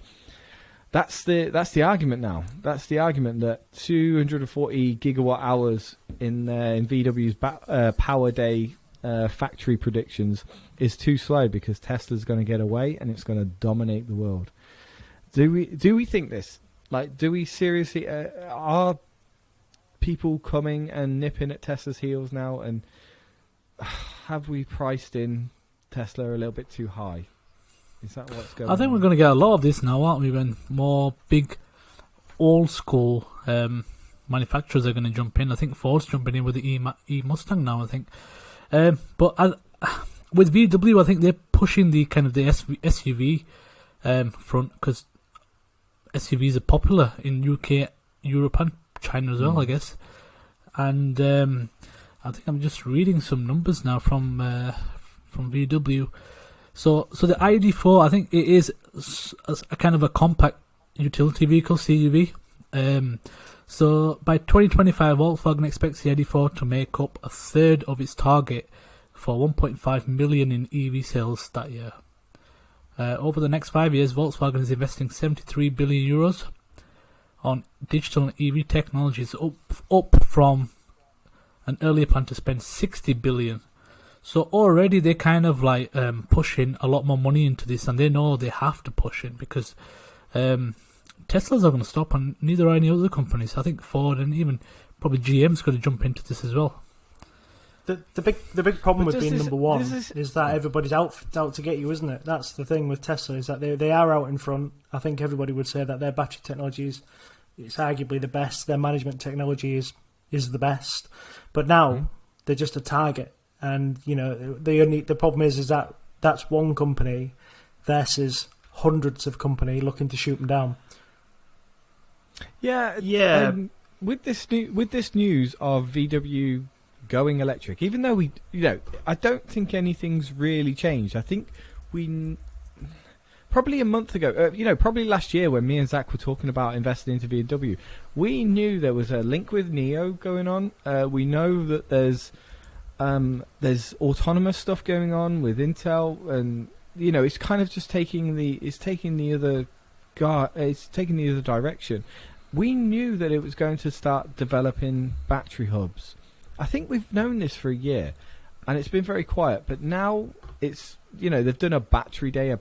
That's the argument now. That's the argument that 240 gigawatt hours in VW's Power Day factory predictions is too slow because Tesla's going to get away and it's going to dominate the world. Do we think this? Like, do we seriously are people coming and nipping at Tesla's heels now, and have we priced in Tesla a little bit too high? Is that what's going on? I think we're going to get a lot of this now, aren't we, when more big old school manufacturers are going to jump in. I think Ford's jumping in with the E-Mustang now, I think. But with VW, I think they're pushing the kind of the SUV front, because SUVs are popular in UK, Europe and China as well, I guess. And I think I'm just reading some numbers now from VW. So the ID4, I think it is a kind of a compact utility vehicle, CUV. So by 2025, Volkswagen expects the ID4 to make up a third of its target for 1.5 million in EV sales that year. Over the next 5 years, Volkswagen is investing 73 billion euros on digital and EV technologies, up from an earlier plan to spend 60 billion. So already they kind of like pushing a lot more money into this, and they know they have to push it because Tesla's not going to stop, and neither are any other companies. I think Ford and even probably GM's going to jump into this as well. The big problem with being number one is that everybody's out to get you, isn't it? That's the thing with Tesla, is that they are out in front. I think everybody would say that their battery technology is arguably the best. Their management technology is the best. But now they're just a target, and the problem is that that's one company versus hundreds of companies looking to shoot them down. Yeah. With this news of VW going electric, even though I don't think anything's really changed. I think probably a month ago, probably last year when me and Zach were talking about investing into VW, we knew there was a link with NIO going on. We know that there's autonomous stuff going on with Intel, and it's kind of just taking the other direction. We knew that it was going to start developing battery hubs. I think we've known this for a year, and it's been very quiet. But now it's they've done a battery day, a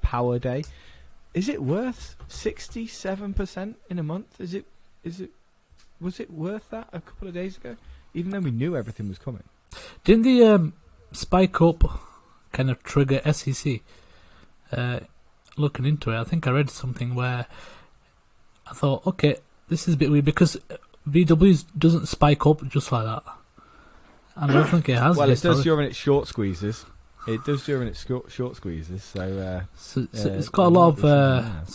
power day. Is it worth 67% in a month? Was it worth that a couple of days ago? Even though we knew everything was coming. Didn't the spike up kind of trigger SEC looking into it? I think I read something where I thought, okay, this is a bit weird because VW doesn't spike up just like that. I don't think it has. Well, it does during its short squeezes. So it's got a lot of.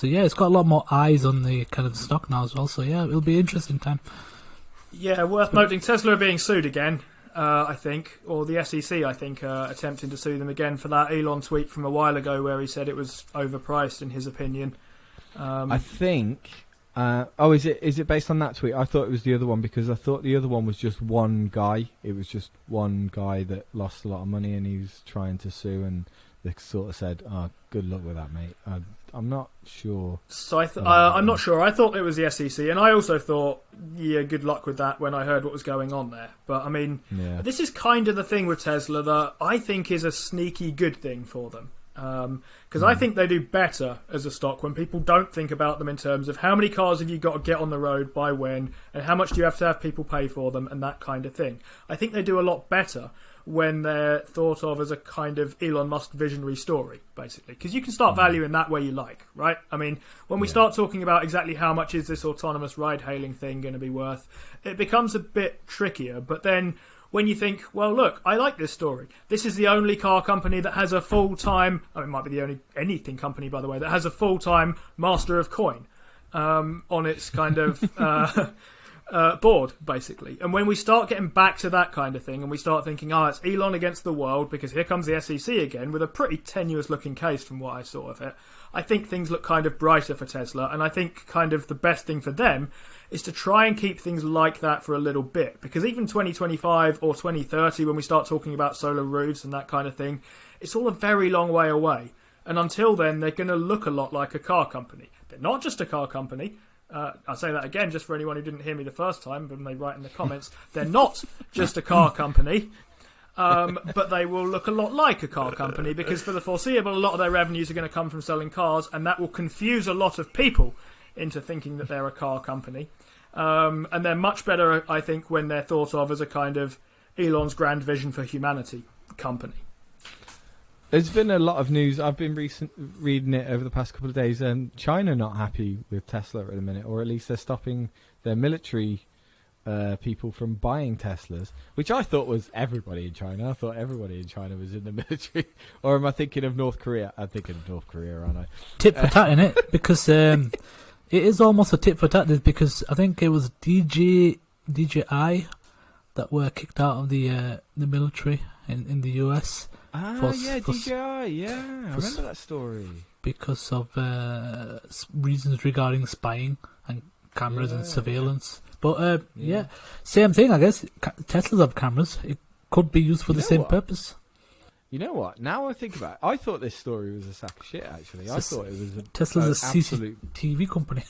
It's got a lot more eyes on the kind of stock now as well. So yeah, it'll be an interesting time. Yeah, worth noting, Tesla are being sued again. I think, or the SEC, I think, attempting to sue them again for that Elon tweet from a while ago where he said it was overpriced in his opinion. I think. Is it based on that tweet? I thought it was the other one because I thought the other one was just one guy. It was just one guy that lost a lot of money and he was trying to sue, and they sort of said, "Oh, good luck with that, mate." I'm not sure. So I'm not sure. I thought it was the SEC, and I also thought, yeah, good luck with that when I heard what was going on there. But I mean, This is kind of the thing with Tesla that I think is a sneaky good thing for them. Because I think they do better as a stock when people don't think about them in terms of how many cars have you got to get on the road by when, and how much do you have to have people pay for them, and that kind of thing. I think they do a lot better when they're thought of as a kind of Elon Musk visionary story, basically. Because you can start valuing that where you like, right? I mean, when we start talking about exactly how much is this autonomous ride-hailing thing going to be worth, it becomes a bit trickier. But then when you think, well, look, I like this story. This is the only car company that has a full-time... it might be the only anything company, by the way, that has a full-time master of coin on its kind of board, basically. And when we start getting back to that kind of thing and we start thinking, it's Elon against the world, because here comes the SEC again with a pretty tenuous-looking case from what I saw of it, I think things look kind of brighter for Tesla, and I think kind of the best thing for them is to try and keep things like that for a little bit, because even 2025 or 2030, when we start talking about solar roofs and that kind of thing, it's all a very long way away. And until then, they're going to look a lot like a car company. They're not just a car company. I'll say that again just for anyone who didn't hear me the first time, when they write in the comments. They're not just a car company, but they will look a lot like a car company, because for the foreseeable, a lot of their revenues are going to come from selling cars, and that will confuse a lot of people into thinking that they're a car company. And they're much better, I think, when they're thought of as a kind of Elon's grand vision for humanity company. There's been a lot of news. I've been reading it over the past couple of days, and China not happy with Tesla at the minute, or at least they're stopping their military people from buying Teslas, which I thought was everybody in China. I thought everybody in China was in the military. Or am I thinking of North Korea? I'm thinking of North Korea, aren't I? Tit for tat, innit? Because it is almost a tit for tat, because I think it was DJI that were kicked out of the military in the US. DJI, I remember that story. Because of reasons regarding spying and cameras and surveillance. But same thing, I guess. Teslas have cameras. It could be used for the same purpose. You know what? Now I think about it, I thought this story was a sack of shit, actually. I thought it was Tesla's a absolute... CCTV company.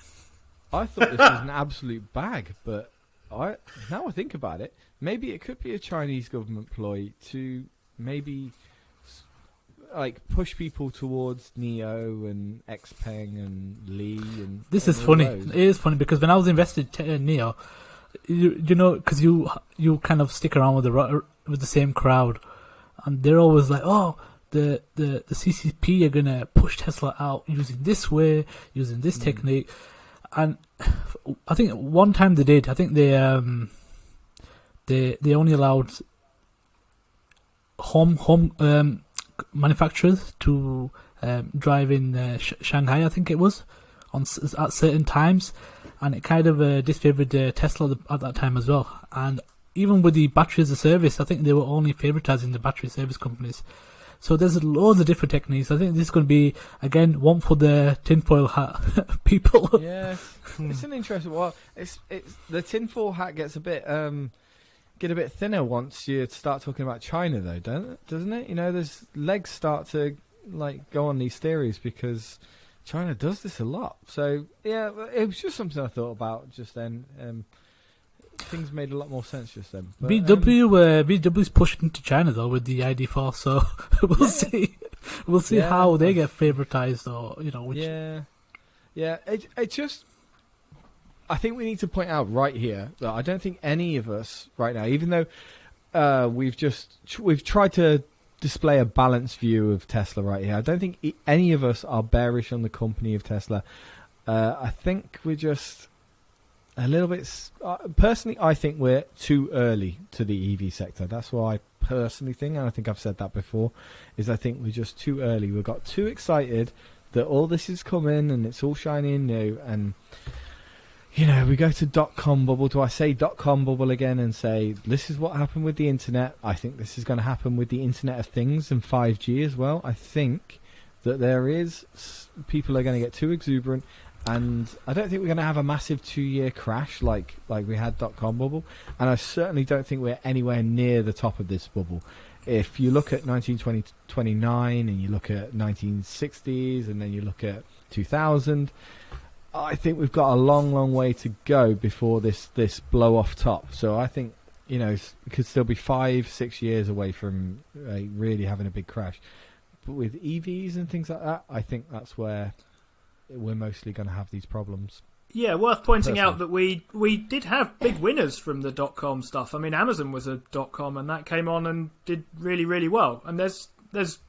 I thought this was an absolute bag, but now I think about it, maybe it could be a Chinese government ploy to maybe like push people towards Neo and Xpeng and Lee and... This and is all funny. those. It is funny because when I was invested in Neo, you know, because you kind of stick around with the same crowd, and they're always like, oh, the CCP are gonna push Tesla out using this way, using this technique, and I think one time they did. I think they only allowed home manufacturers to drive in Shanghai. I think it was at certain times, and it kind of disfavored Tesla at that time as well. And even with the battery as a service, I think they were only favoritizing the battery service companies. So there's loads of different techniques. I think this is going to be, again, one for the tinfoil hat people. Yeah, it's an interesting. Well, it's the tinfoil hat gets a bit thinner once you start talking about China, though, doesn't it? You know, there's legs start to like go on these theories because China does this a lot. So yeah, it was just something I thought about just then. Things made a lot more sense just then. But, VW's pushed into China though with the ID4, so we'll see. We'll see how they get favoritized, or you know. Which... Yeah. It just. I think we need to point out right here that I don't think any of us right now, even though we've tried to display a balanced view of Tesla right here, I don't think any of us are bearish on the company of Tesla. I think we're just a little bit... personally, I think we're too early to the EV sector. That's what I personally think, and I think I've said that before, is I think we're just too early. We got too excited that all this is coming and it's all shiny and new, and... You know, we go to .com bubble. Do I say .com bubble again and say, this is what happened with the internet? I think this is going to happen with the Internet of Things and 5G as well. I think that people are going to get too exuberant, and I don't think we're going to have a massive 2-year crash like we had .com bubble, and I certainly don't think we're anywhere near the top of this bubble. If you look at 1929 and you look at 1960s and then you look at 2000... I think we've got a long, long way to go before this blow off top. So I think, you know, it could still be 5-6 years away from really having a big crash. But with EVs and things like that, I think that's where we're mostly going to have these problems. Yeah, worth pointing out that we did have big winners from the .com stuff. I mean, Amazon was a .com, and that came on and did really, really well. And there's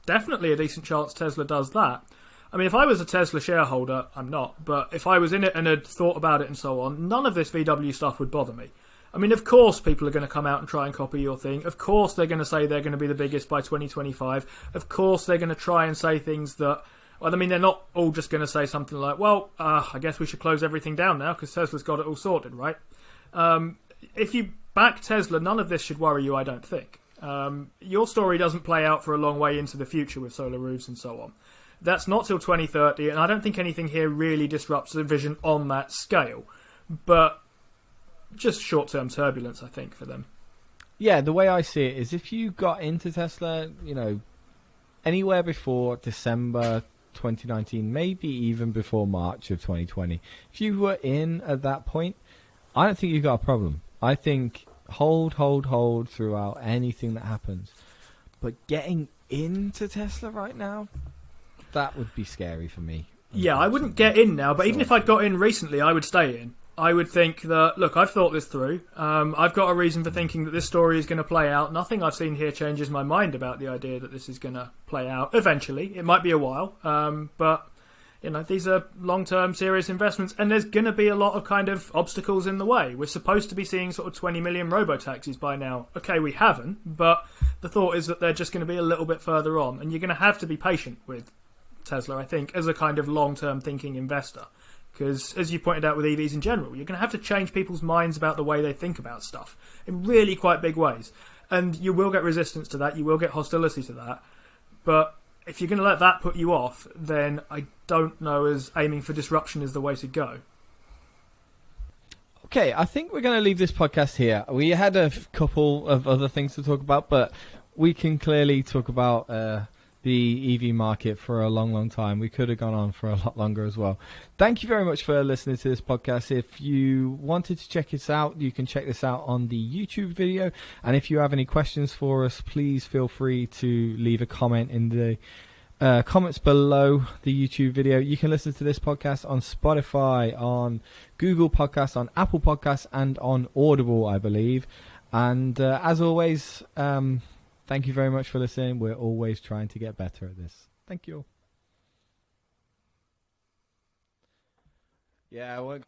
definitely a decent chance Tesla does that. I mean, if I was a Tesla shareholder, I'm not, but if I was in it and had thought about it and so on, none of this VW stuff would bother me. I mean, of course people are going to come out and try and copy your thing. Of course they're going to say they're going to be the biggest by 2025. Of course they're going to try and say things that... Well, I mean, they're not all just going to say something like, well, I guess we should close everything down now because Tesla's got it all sorted, right? If you back Tesla, none of this should worry you, I don't think. Your story doesn't play out for a long way into the future with solar roofs and so on. That's not till 2030, and I don't think anything here really disrupts the vision on that scale. But just short-term turbulence, I think, for them. Yeah, the way I see it is if you got into Tesla, you know, anywhere before December 2019, maybe even before March of 2020, if you were in at that point, I don't think you've got a problem. I think hold throughout anything that happens. But getting into Tesla right now... That would be scary for me. Yeah, I wouldn't get in now, but even if I'd got in recently, I would stay in. I would think that, look, I've thought this through. I've got a reason for thinking that this story is going to play out. Nothing I've seen here changes my mind about the idea that this is going to play out eventually. It might be a while, but you know, these are long-term, serious investments, and there's going to be a lot of kind of obstacles in the way. We're supposed to be seeing sort of 20 million robo-taxis by now. Okay, we haven't, but the thought is that they're just going to be a little bit further on, and you're going to have to be patient with Tesla, I think, as a kind of long-term thinking investor. Because, as you pointed out with EVs in general, you're going to have to change people's minds about the way they think about stuff in really quite big ways. And you will get resistance to that, you will get hostility to that. But if you're going to let that put you off, then I don't know as aiming for disruption is the way to go. Okay, I think we're going to leave this podcast here. We had a couple of other things to talk about, but we can clearly talk about the EV market for a long, long time. We could have gone on for a lot longer as well. Thank you very much for listening to this podcast. If you wanted to check this out, you can check this out on the YouTube video. And if you have any questions for us, please feel free to leave a comment in the comments below the YouTube video. You can listen to this podcast on Spotify, on Google Podcasts, on Apple Podcasts, and on Audible, I believe. And as always, thank you very much for listening. We're always trying to get better at this. Thank you. Yeah,